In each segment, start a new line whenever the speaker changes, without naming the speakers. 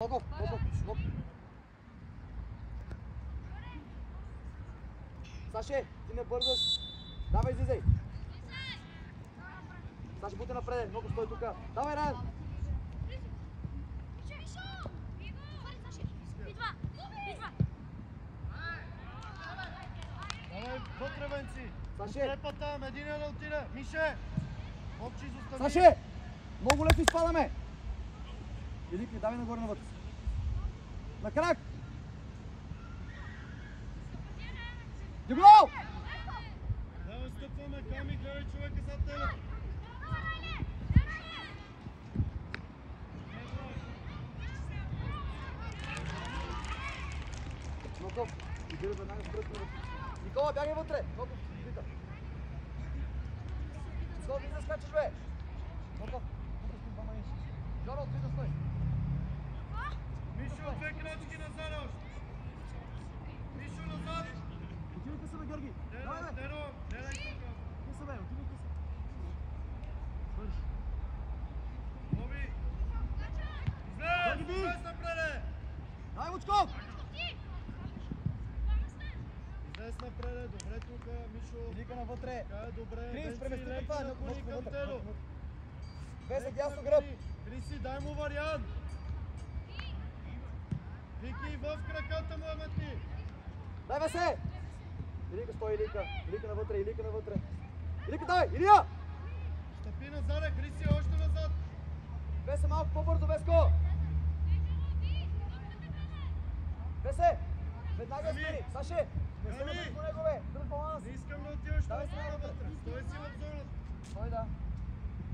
Гоп. Саше, ти не бързаш. Давай, излизай. Саше, бути напред. Много стой тук. Давай, Райан.
Давай, вътре, Венци.
Саше.
Подкрепа там, един да отиде. Мише. Момче, изостави.
Саше, много лесно изпадаме. Велики, давай нагоре навътре. На крак. Дигнал!
Давай, стъпваме. Ками, гледай човека зад тебе.
Ноков, идея веднага с пръстна. Никола, бягай вътре. Ноков, пита. Никола, ти да скачаш, бе. Ноков, тук стой двама ниши. Жоро, ти да стой.
Мишо, две крачки назад още. Мишо, назад.
Отивайте се, бе, Георги. Давай, бе.
Деро, гледай тук.
Ти се, бе, отивайте се. Свърш.
Боби. Излез напреде.
Дай, Лучков!
Излез напреде, добре тук, Мишо.
Велика навътре.
Така е добре.
Крис, преместите това.
Наклони към тело.
Весе, дясно гръб.
Криси, дай му вариант. Вики, в краката му е мети.
Дай, Весе! Илика, стой, Илика. Илика навътре, Илика навътре. Илика, давай! Илия!
Стъпи назад, Криси, още назад.
Весе, малко по-бързо, Веско! Весе! Веднага смени! Саше! Не се навътре по него, бе! Дръж баланс!
Не искам да отиваш
Давай
толкова
сега
навътре.
навътре.
Стой си в зоната.
Стой, да.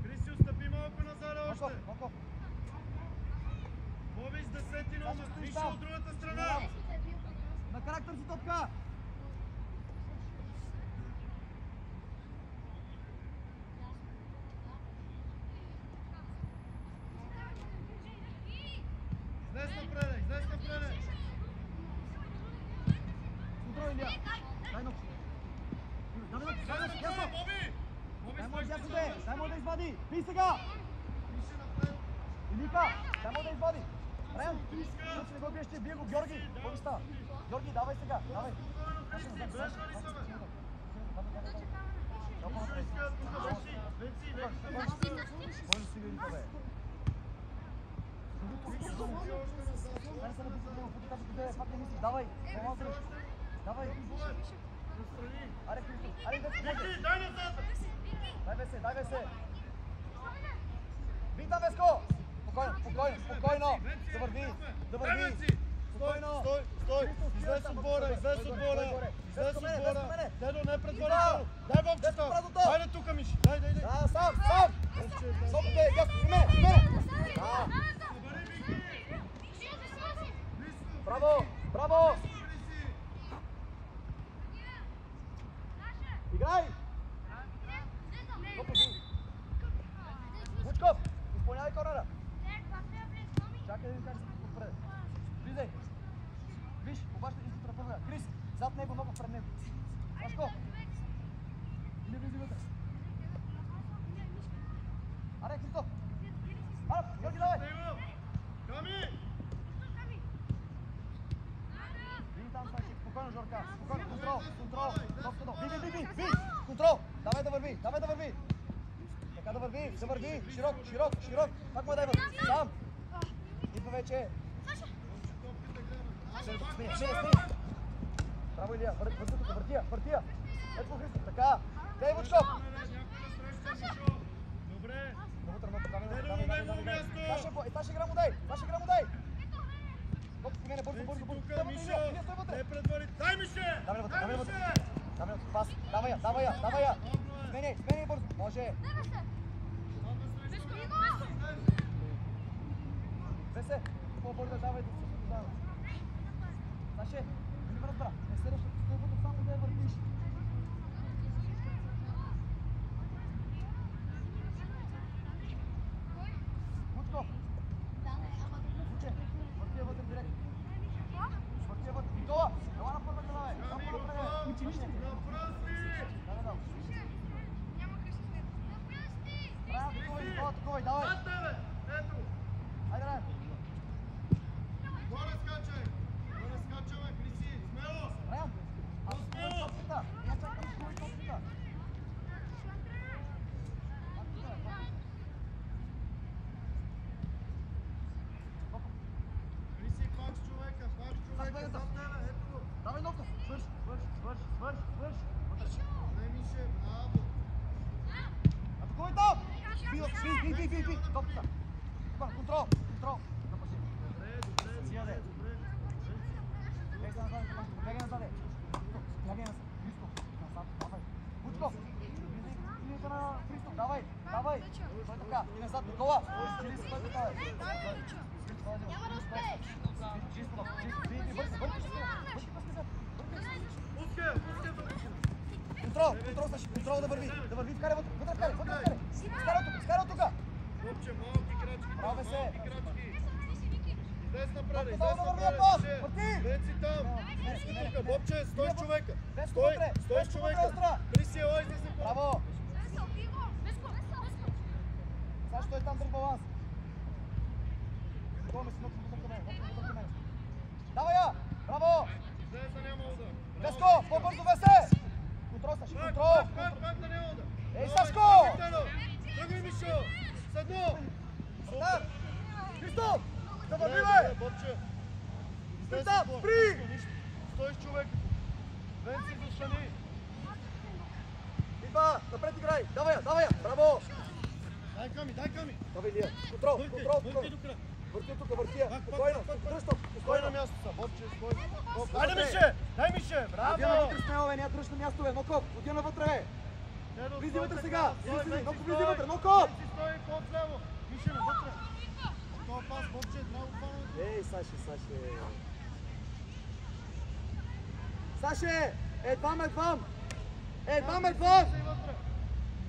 Криси, отстъпи малко назад още.
Ноков.
Боби с 10 номер.
стоиш
Мишо
там.
от другата страна.
На характер си топка!
Излез напреде, излез напреде.
Контрол, Илия! Дай ног! Давай, ясно!
Боби! Боби,
Дай му
стой,
ясно,
стой,
бе! Дай му да извади! Бий сега!
Мише напред.
Илика! Дай му да извади! Райан! Значи не го биеш, ще бие го Георги! Какво става? Георги, давай сега! Давай!
Криси, влезва ли са, бе?
Много
Мишо
напред.
иска тук, Венци. Венци, леко.
Може си Илика, бе! Дай се написа него, пъти тази къде, пак не мислиш, давай! По-малко ръж! Давай! Аре, Христо! Аре, Весе!
Вики, дай назад!
Дай Весе! Бий там, Веско! Спокойно! Да върви!
Дай, Венци! Стой, стой! Излез от двора! Дедо, не предварително! Дай бомчета! Хайде тука, Миши! Дай!
Да, сам! Сопите, ясно, при мене! Да! Браво! Играй! Лучков, изпълнявай корнера! Чакай да ви кажа се отпред. Влизай! Виж, обаче и се тръпваме. Крис, зад него, много пред него. Сашко! Или влизай вътре. Аре, Христо! Аре, Георги, давай!
Ками!
Бий там, Саши. Спокойно, Жорка. Спокойно, контрол. Бий! Контрол! Давай да върви! Така да върви. Широк. Пак му дай вътре. Сам! Идва вече. Смени. Браво, Илия. Върти тук, въртия. Ето го, Христо. Така. Дай, Вучков.
Добре.
Давай. Саши, игра му дай. Колко ти мене, бързо. Илия, стой вътре.
Не предвари. Дай, Мише!
Давай вътре. Пас. Давай я. Смени бързо. Може. Весе, по-бързо давай да се създава. Саше, не ме разбра. Не се реши, стой вътре само да я въртиш. Лучков. Луче, върти я вътре директно. Никола, ела на първа глава, бе. Само напред. Училище. Давай. Давай, давай. Айде, Райан. Би. Топка. Контрол. Запаси. Сяде. Бегай назад. Кучко. Линията на Христо. Давай. Той така. И назад. Никола. Чили се той така.
Няма да успееш.
Чисто. Контрол да върви. Вкарай вътре. Скарай от тук.
Бобче, малки крачки.
Браво, бе се.
Малки крачки. Излез напред,
Долу да върви пас. Върти.
Веци там. Върти тук. Бобче, стой с човека. Стой с
Веско
човека.
вътре.
Криси, ела, излез напред.
Браво. Сега ще той там друг баланс. Готоваме си вътре към мен. Давай я. Браво.
Излез да няма удар.
Веско, по-бързо Весе. Контрол, Саши, контрол.
Пак да няма удар.
Ей, Сашко.
Тръгвай, Мишо. Седно.
Да. Христо. Да върви, бе.
Бобче.
Спри. Спри.
Стой с човека. Венци, застани.
Идва, напред играй. Давай я. Браво.
Дай ками.
Давай, Илия. Контрол.
Върти до края.
Върти тук, върти я. Спокойно.
Стой на място са, Бобче, стой.
Айде,
Дай Мише, браво!
Отида навътре с него, бе, няма дръж на място, бе. Нокоп, отида навътре, бе. Влизи вътре сега. Ноко, влизи вътре, Нокоп!
Стой по-отляво. Мише, навътре. Това пас, Бобче, трябва да
Ей, Саше. Саше! Едвам!
Влизай вътре.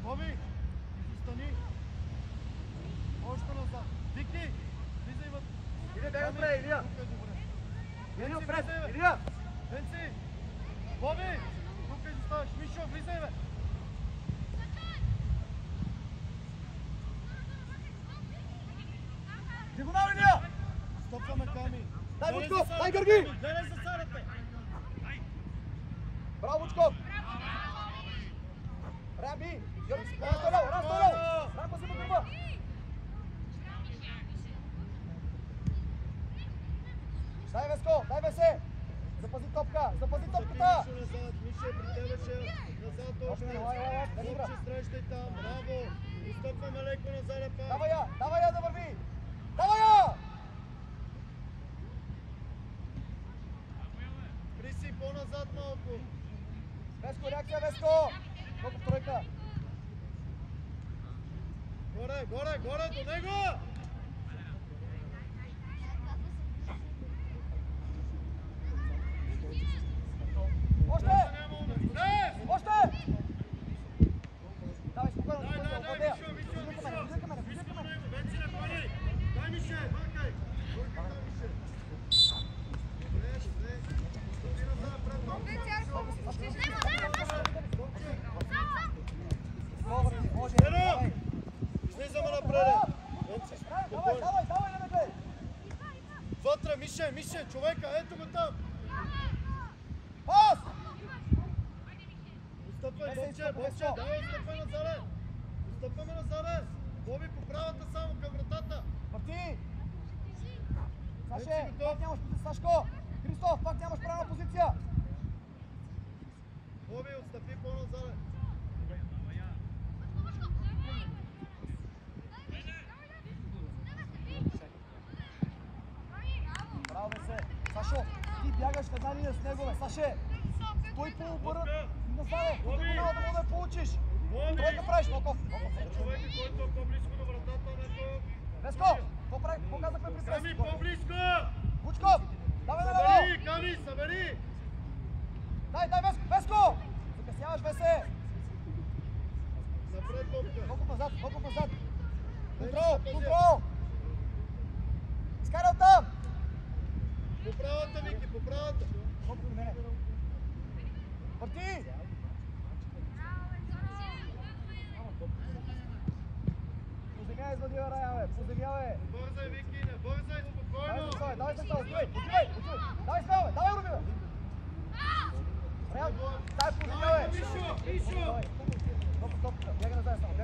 Боби, застани. Още назад. Вики, влизай вътре.
Илия, бягай отпред, Илия.
Тук е добре.
Илия, отпред,
влизай, бе.
Илия.
Венци! Боби! Тук изоставаш. Мишо, влизай, бе!
Дигонал, Илия.
Стопваме Ками.
Дай, Вучков, дай Гърги.
Гледай за Сарата!
Браво, Вучков. Раби. Разтолел. Рамко си покрива. Дай, Веско, дай Весе. Запази топката.
Мише, при тебе ще назад още. Бобче, срещай там. Браво! Изтъпваме леко назад, пак.
Давай я да върви. Давай я.
Криси, по-назад малко.
Веско, реакция, Веско. Колко тройка.
Горе, до него!
Още. Давай, спокойно.
Венци, не пали! Дай Мише, бъркай! Излизаме напред!
Давай, не ме гледай.
Вътре, Мише, човека, ето го там!
Пас!
Отстъпвай, Бобче, давай, отстъпваме назад! Боби по правата само към вратата!
Върти! Саше, пак нямаш позиция, Сашко! Христоф, пак нямаш правилна позиция!
Боби, отстъпи по-назад!
Браво, бе се! Сашо, ти бягаш в една линия с него, бе! Саше! Стой по-обърнат! Назад, да мога да получиш! Тройка правиш, Волков!
Човека, който е по-близко до вратата, не то...
Веско! Какво казахме при
Ками,
преси?
по-близко!
Вучков! Давай на лево!
Ками, събери!
Дай, Веско! Закъсняваш, Весе!
Напред, Бобка!
Колко назад! Контрол! Изкарай оттам!
По правата, Вики, по правата!
Колко до мене? Върти! Поземя извади рая, бе! Поземя, бе!
Бързай, Вики, не бързай, спокойно!
Давай, отивай! Давай смело, бе! Давай, Руби, бе! Рая, дай поземя, бе!
Мишо!
Стоп, бяга назад само,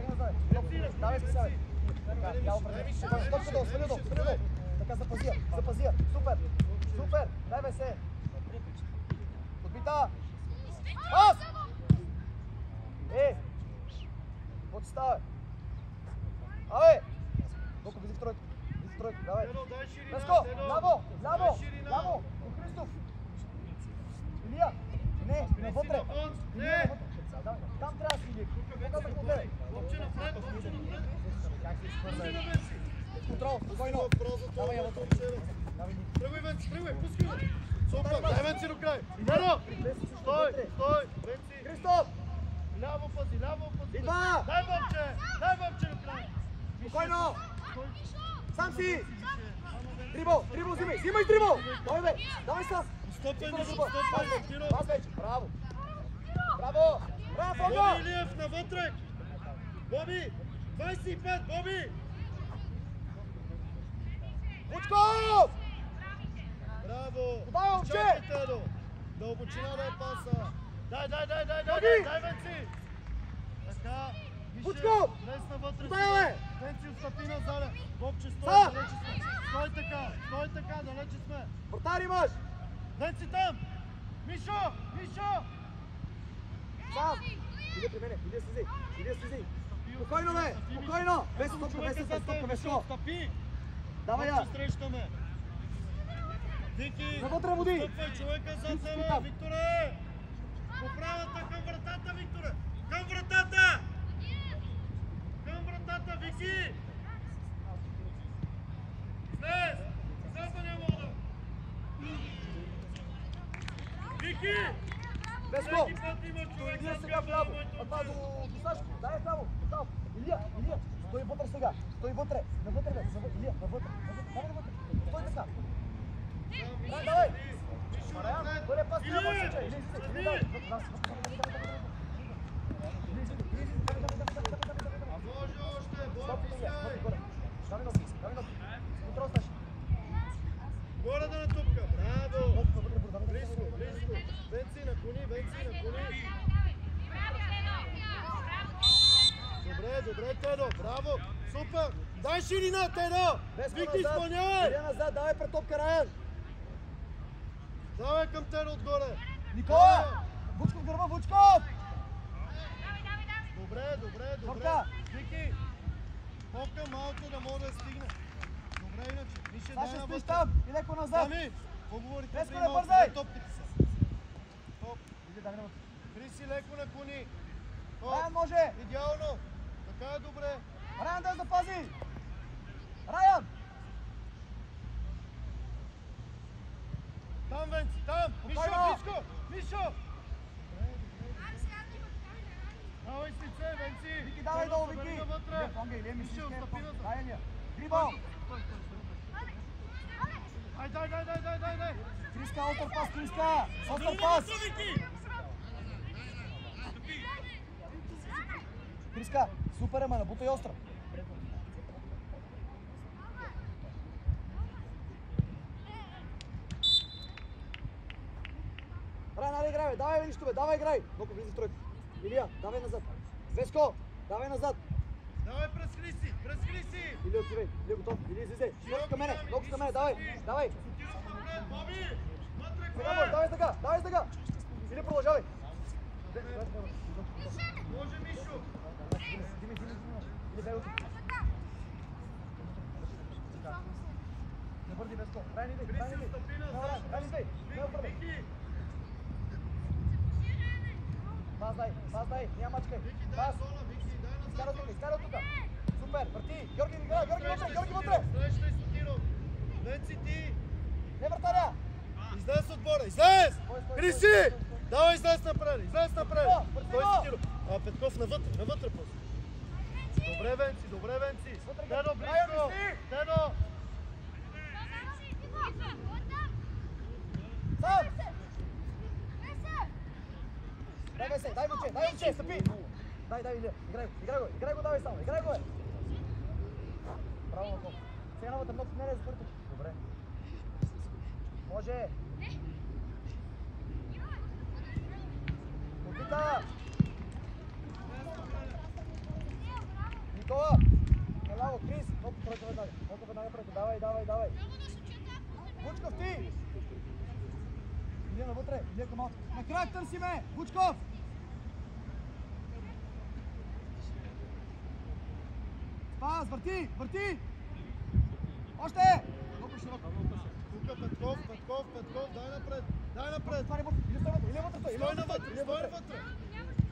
Давай си сега, бе! Така, я определя. Стопка долу, свали долу! Така, запази я! Супер! Дай, бе, се! Подбита! Пас! Какво ти става? Абе! Доко, влизи в тройка. Влизи в тройка, давай.
Тедо, дай ширина,
Веско,
Тедо.
ляво, ляво,
Дай ширина.
ляво, до Христов. Илия, не, навътре.
навън,
Илия,
не.
навътре. Давай, там трябва да си Илия. Показвай напред.
Лопче напред, лопче напред.
Как се изхвърля?
Пусти на Венци.
Контрол, спокойно.
Прозото,
Давай, я вътре.
лопче.
Давай, Ник.
Тръгвай, Венци, тръгвай, пускай го. Супер, дай Венци до край. Тедо, стой, стой, Венци.
Христов,
Ляво пази, ляво пази.
идва!
Дай бомче до край.
Спокойно! Сам си! Дрибъл, дрибъл взимай, взимай дрибъл! Давай бе, давай сам!
Стопай,
Искам да
Мишо,
дрибъл.
стопай,
Пас вече,
Киро.
пас вече, браво! Браво! Браво,
Боби
Фото!
Илиев навътре. Боби, 25, Боби.
Вучков!
Браво!
Подай, момче!
Чакай, Тедо! Дълбочина да е паса! Дай,
Ходи!
Венци! Така,
Вучков!
днес навътре
Подай, бе!
Венци, отстъпи назад! Бобче, стой,
Са!
далече сме! Стой така, далече сме!
Вратар имаш!
Венци там! Мишо!
Сам! Иди при мене, иди слези! Спокойно бе, спокойно! Без стопка, без стопка, без стоп!
Стъпи!
Давай я!
Бобче, срещаме! Вики!
Навътре води!
Стъпвай човека зад
Вики,
тебе!
там.
Викторе! По правата към вратата, Викторе! Към вратата! Към вратата, Вики! Слез! Западня вода! Вики!
Беско!
Всеки път има човек
Илия
зад
сега
гърба,
вляво!
моето
А това
момче.
до Сашко! Дай само! Там! Илия! Стой вътре сега! Стой вътре! Навътре бе! Илия, навътре! Давай навътре! Стой така! Давай! Мариан, бъде пас трябва
Илия!
случай! Илия,
Следи!
давай!
А може още,
Стоп,
Боби,
Илия!
сяй!
Давай ноги! Контрол, Саши!
Горе да натупка, браво! Близко! Венци на кони! Добре, Тедо, браво! Супер! Дай ширина, Тедо! Вики, изпълнявай!
Илия назад, давай пред топка, Раян!
Давай към Тедо отгоре!
Никола! Вучков гърба, Вучков!
Добре!
Топка!
Вики! Топка малко да може да стигне. Добре, иначе. Мише, дай
Саша,
на
стоиш
вътре.
там! И леко назад!
Ами, поговорите
Веско,
при
не
малко.
бързай!
Дай топките са. Топ.
Иди, дай навътре.
Криси леко на кони.
Раян може!
Идеално. Така е добре.
Раян да запази! Раян!
Там, Венци, там! Мишо,
Спокойно!
близко! Мишо! Давай с лице, Венци!
Вики, давай долу, Вики!
Събери навътре.
Илия, фонга, Илия, мисли,
Мишо,
че е
стъпи
фонга.
назад.
Дай, Илия! Дрибъл!
Дай!
Криска, аутър пас, Криска! Аутър пас!
Вики!
Криска, супер е, ма, набутай остра! Раян, аре играй, бе, давай бе, нищо бе, давай играй! Доко влизи в тройка. Илия, давай назад! Веско, давай назад!
Давай през Хриси!
Илия, отивай, Илия, готов, Илия, излизай! Ногу към мене, давай!
Боби! Вътре
Сега може, давай сега! Или продължавай!
Може, Мишо!
Или бе от... Не бързи, Веско! Раян, иди! Раян, иди! Не отпървай!
Вики!
Пас дай! Няма мачкай!
Вики, дай
Пас!
зона! Вики, дай назад!
Изкара от тука! Супер! Върти! Георги вътре!
Срещай с Киро! Венци, ти!
Не вратаря!
Излез отбора! Излез!
Стой,
Хриси!
стой.
Давай, излез напред!
Петко!
Стой си, Киро! А, Петков навътре после. Добре, Венци!
Вътре,
Тедо,
Раян,
близко!
мисли!
Тедо!
Сам! Дай Весе, дай момче, стъпи! Дай, Илия, играй го, давай само, играй го, бе! Браво, Маков. Сега новата много не е запърта. Добре. Може! Опита! Никола! Наляво, Крис! Оп, тройка веднага прeko, давай! Вучков, ти! Илия навътре, Илия към малко. На крак търси ме! Вучков! Пас! върти, върти! Още! Много широко.
Тука Петков, дай напред!
Или стой вътре, или вътре,
Стой навътре,
или
стой
вътре.
вътре!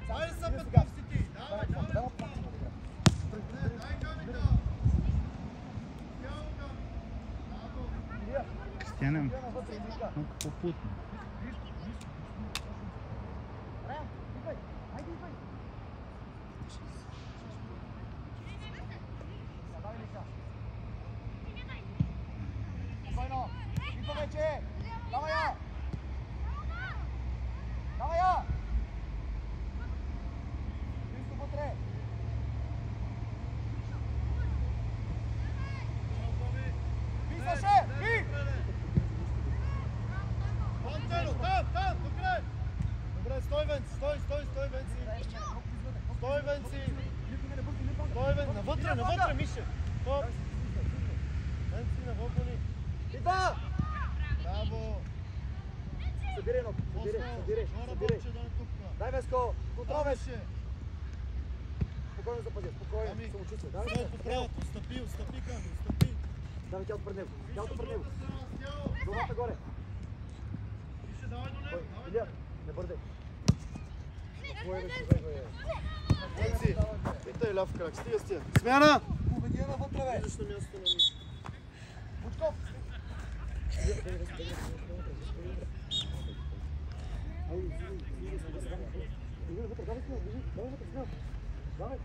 Дай са
Или
Петков
сега.
си ти! Давай! Дай камите! Цяло кам! Браво!
Илия,
Кристиане,
Илия навътре, Илийка.
малко по-плътно.
Раян, идвай, хайде идвай. Давай, Илийка. Спокойно, идва вече. Давай я. Давай я. Христо вътре. Писаше, ви!
Антено, там, добре! Добре, стой Венци, стой Венци! Стой Венци! Стой Венци, навътре, Мише! Стоп! Венци, навътре ни!
Идва!
Браво!
Събирай ног, събирай. Дай Веско, контрол Веско. Спокойно запази, спокойно, самочувствие. Давай,
Отстъпи, Ками.
давай тялото пред него, главата горе.
Мише, давай до него,
Ой, Илия, не бърдай. Кой беше,
Венци, питай ляв крак, стига с тия. Смяна!
Убедия навътре, бе.
Виждаш на мястото на Мише.
Бучков. Давай.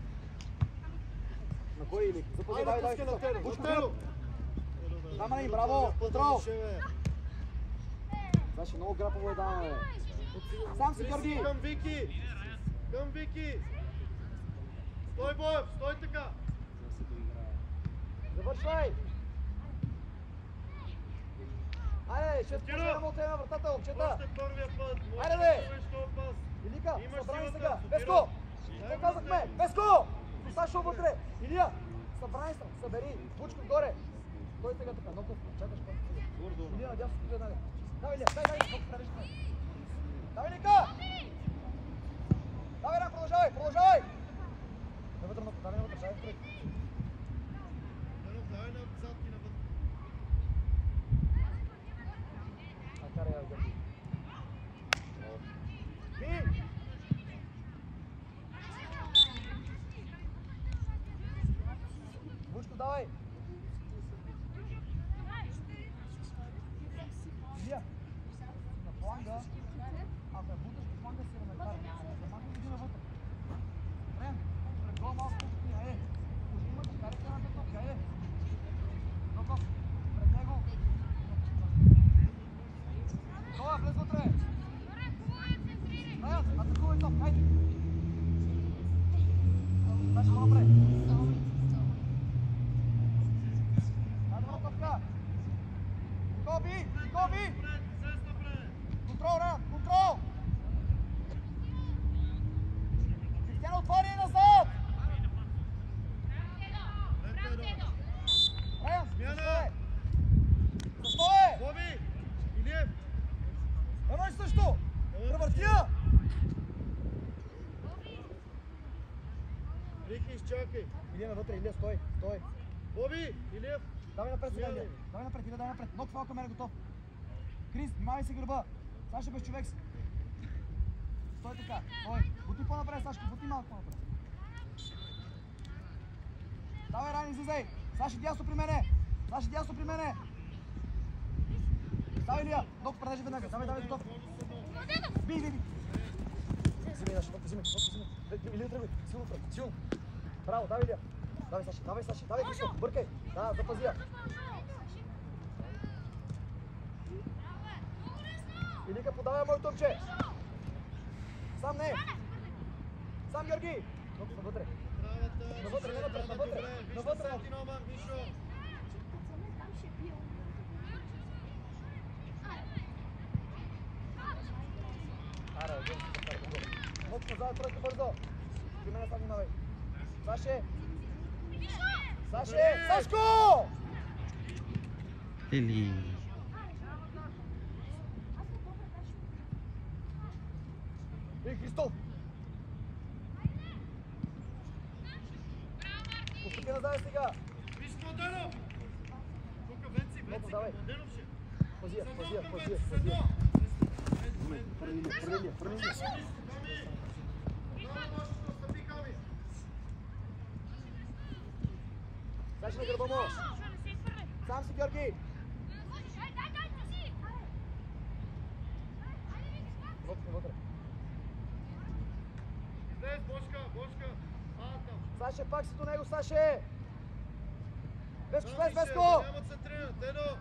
На кой или? Запази, давай.
Отело!
Дамани, браво, контрол. Значи много грапово е даваме, бе. Сам си, Георги.
Към Вики! Стой, Боев, стой така!
Завършвай. Айде, ще спочваме от една вратата, момчета.
Още първия път!
Айде, бе!
Пас!
Илика,
Имаш
събрани
силата,
сега.
стопирай.
Веско! Какво казахме? Веско! Сашо вътре. Илия, събрани са. Събери. Бучко горе. Той сега така. Ноков, чакаш който. Илия, надясно си веднага. Давай, Илия, дай. Колко правиш ме? Давай, Илика! Давай, Ран, продължавай. Навътре, давай, вътре.
Давай назад и навътре.
Карай, Георги. Ви! Бучко, давай! Илия, на фланга, ако я буташ по фланга си елементарно. Да махне ги навътре. Рен, пред гола малко по-топния, Може имате, карайте една топка, Ноков, пред него. Това, влез вътре! Раян, атакувай топ, хайде! Сашо, по-напред! Хайде, врат топка! Коби! Контрол, Раян, контрол! Кристиано, отвори и назад! Раян, защо
Боби! Илиев!
Едно и също! Превърти я!
Рики, изчакай!
Илия навътре, Илия, стой!
Боби! Илиев!
Давай напред сега,
Смяна.
Илия. Давай напред. Ног фал към мен е готов. Крис, внимавай си гърба. Саша без човек си. Стой така. Бути по-напред, Сашко. Бути малко по-напред. Давай, Рани, излизай. Саши дясно при мене. Давай, Илия. Ног пренежи веднага. Давай, готов. Бий. Взимай, Саши. Взимай. Илия, тръгвай. Силно. Браво, давай, Илия. Давай, Саши. Давай, Христо. Бъркай. Да, запази я. Илика, подавай моето момче. Сам не. Сам, Георги. Навътре. Навътре.
Вижте Сати Номан, Мишо!
Ног назад, просто бързо. При мене сам внимавай. Сашко!
Или...
Христов! Постъпи назад. давай сега.
Виж Младенов! Тук Венци,
давай.
Младенов ще.
Позия. Прелия. Саши на гърба му. Сам си, Георги. Вътре.
Излез, Бошка. Там.
Саше, пак си до него, Саше. Веско,
Там,
Веско!
Няма центриране, Тено.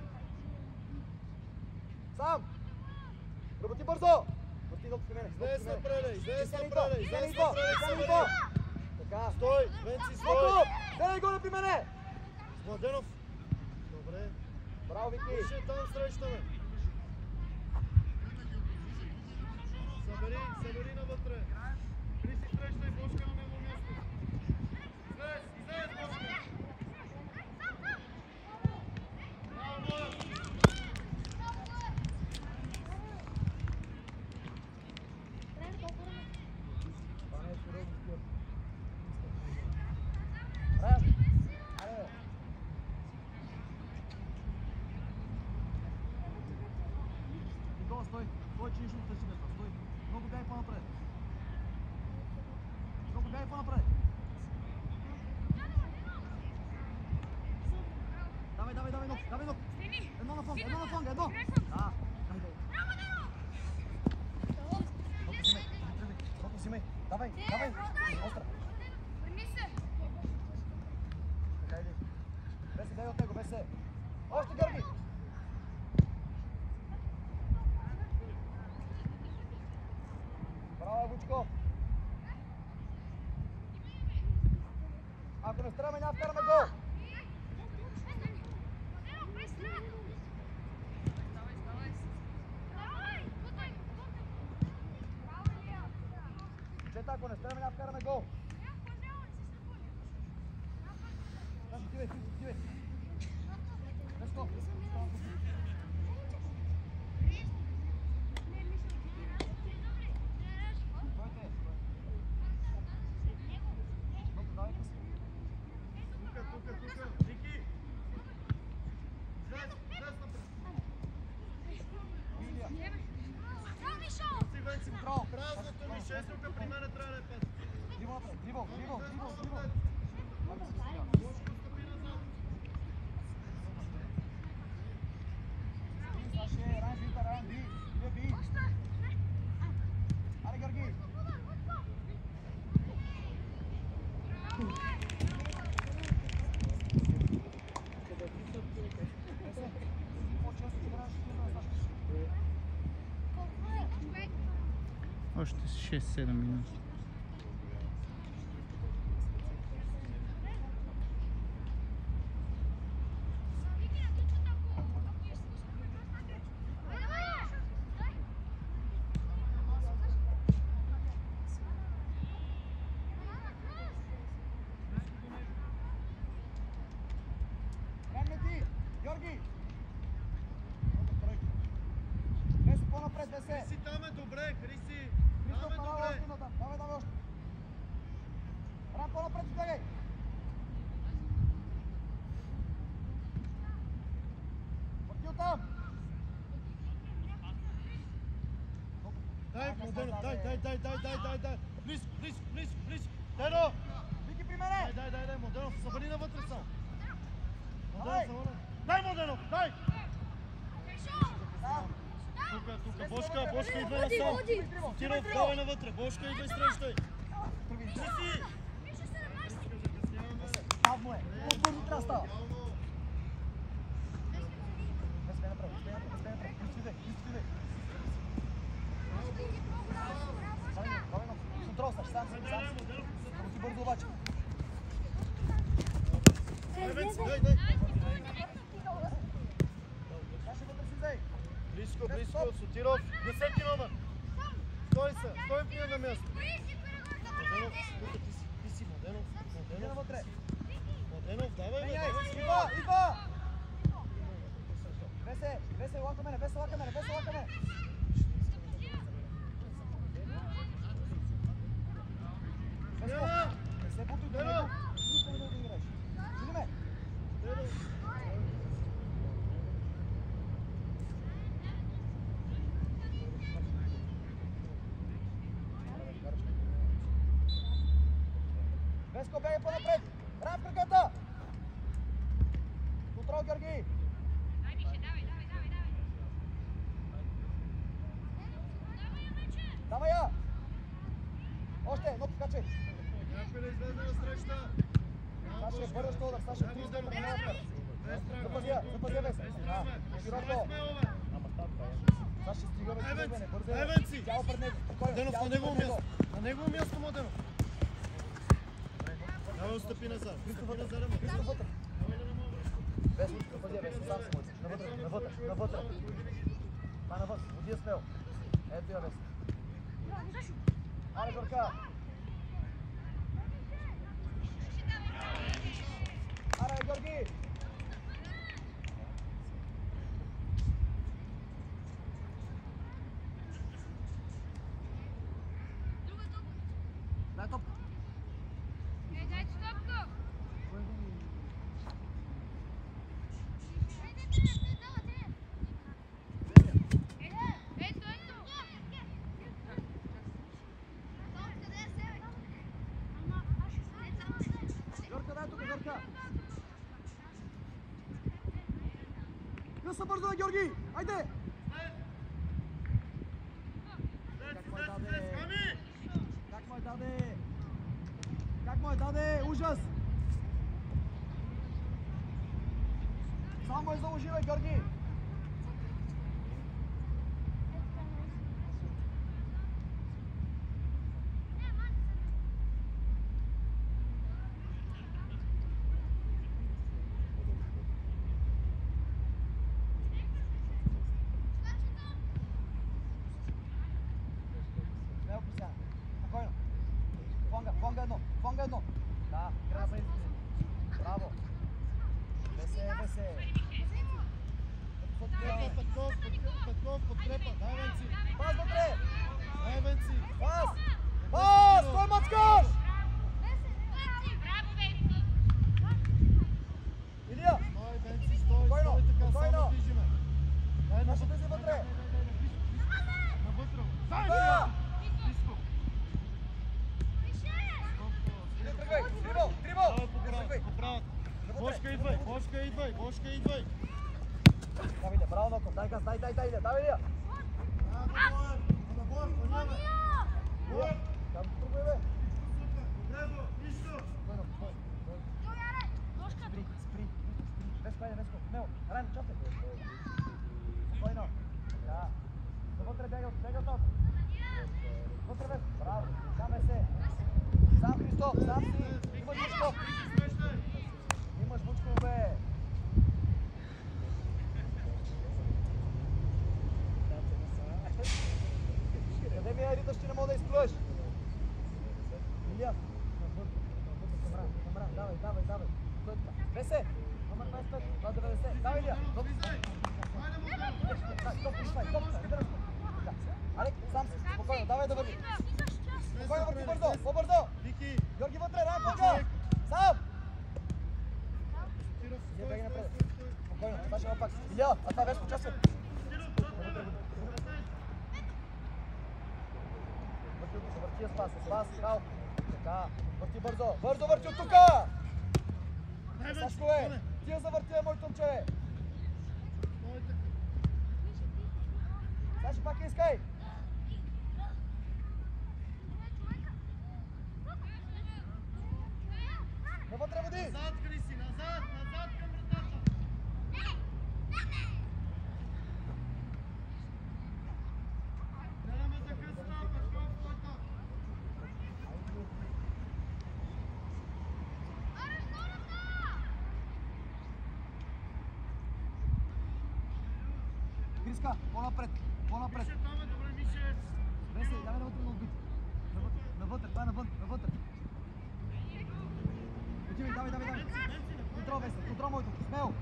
Сам! Работи бързо! Върти ног при мене.
Излез напред.
Вземи го! Така.
Стой, Венци, стой.
Ноко! Вземи го при мене!
Младенов. Добре.
Браво, Вики!
Ще там срещаме. Събери навътре. Криси среща и Бошка на него място. Излез, Бошка. Браво!
Стой, че нищо не търси место. Стой. Много бягай по-напред. Давай ног. Едно на фланга. Да. Ноко взимай. Давай. Остра. Така иди. Бесе, дай от него, Бесе. Още, Георги. Браво, Вучко! Ако не стараме, няма вкараме гол! Чета, ако не стараме, няма вкараме гол! Отивай! Веско!
Тук. Ники! Излез напред. Венци, празното ми 6 тук при мене трябва да е път.
Дриво!
Бошко стъпи назад.
Саше, ран, би! Аре, Георги!
Още 6-7 минути.
Георги! Весе, по-напред, Весе!
Криси там е добре, Криси!
Христо,
Там е добре!
Давай още! Ран, по-напред, бегай! Върти оттам!
Дай, Младенов, дай! Близко! Тено!
Вики при мене!
Дай, Младенов, събери навътре само!
Давай!
Дай, Младенов, дай! Тук, Бошка идва насам! Сотиров, давай навътре, Бошка идва и срещай! Криси!
Бавно е! По-бързо трябва да става! Сме направо! Изтидай! Давай, контрол, Саш, сам си! Работи бързо обаче!
Дай!
Саше, вътре си взей!
Близко, Сотиров, 10 номер! Стой на място! Младенов, тук ти си, Младенов!
Иди навътре!
Младенов, давай!
Идва! Весе, лака мене! Не се бутуй до него! Нищо не да играеш! Веско, бягай по-напред! Рам в краката! Контрол, Георги! Давай я! Още, но покачай!
Някой да излезе на среща.
Саше, бързаш удар, Саше, 300 метра напред! Запазя, Вес! Широко! Саше, стига, бе, не бързай!
Евенци!
Тяло пред него, спокойно!
Денов,
тяло
на негово
пред
място. На негово място, Младенов. Давай, отстъпи назад.
Христо
Отстъпи
вътре,
назад, ама.
Христо вътре!
Давай да не мога.
Вес, запазя, Вес, сам се моли. Навътре. Та навън, води я смело. Ето я, Вес. Аре, Жорка! Аре, Георги! Дай топ! Жорка, дай тук, Жорка! Къса бързо, Георги! Айде! Как му е даде? Ужас! Само е заложи, бе, Георги! Смело, Кристиан. Спокойно. Фонга едно. Да, игра на принцип. Браво. Весе.
Петков, подкрепа. Дай, Венци.
Пас вътре!
Дай, Венци.
Пас! Кой мацкаш? Илия!
Стой, Венци, стой.
Спокойно,
Стой така,
спокойно.
само движиме. Дай,
Саше, влезе вътре!
навътре. Дай,
Да!
Близко.
Илия, тръгвай! Дрибъл!
Давай по
Тръгвай!
правата. Бошка, идвай.
Давиде, браво, Ноков! Дай газ, дай, Илия! Давай, Илия! Илия! Там тръгвай, бе! Спри! Веско, смело! Райно, чакай! Спокойно! Да! Навътре бягай от. Вътре, Веско! Браво! Сам се! Сам Христов! Сам си! Имаш Вучков! Имаш Вучков, бе! Къде ми е Рита, ще не мога да изплъш? Илия! Камара! Давай! Стой така! Весе! Номер 25! 290! Давай, Илия! Стоп! Алек, сам си! Спокойно! Давай да върви! Спокойно, върви бързо! По-бързо!
Вики,
Георги вътре! Рампа! Сам!
Тиров,
Илия, беги напред!
стой.
Спокойно! Това ще има пак! Илия! А това Веско, участвай! Върти я спас, хал. Така, върти бързо. Бързо върти от тука! Сашко, ти я завърти, моето момче!
Стой така.
Саши, пак я искай! Навътре води!
Назад, Криси, назад към вратата. Няма да късна, Петков, стой там.
Криска, по-напред!
Мише, там е добре, Мише.
Веси, давай навътре на отбит. Навътре, това е навътре. Отивай, давай. Контрол, Веси, контрол моето, смело!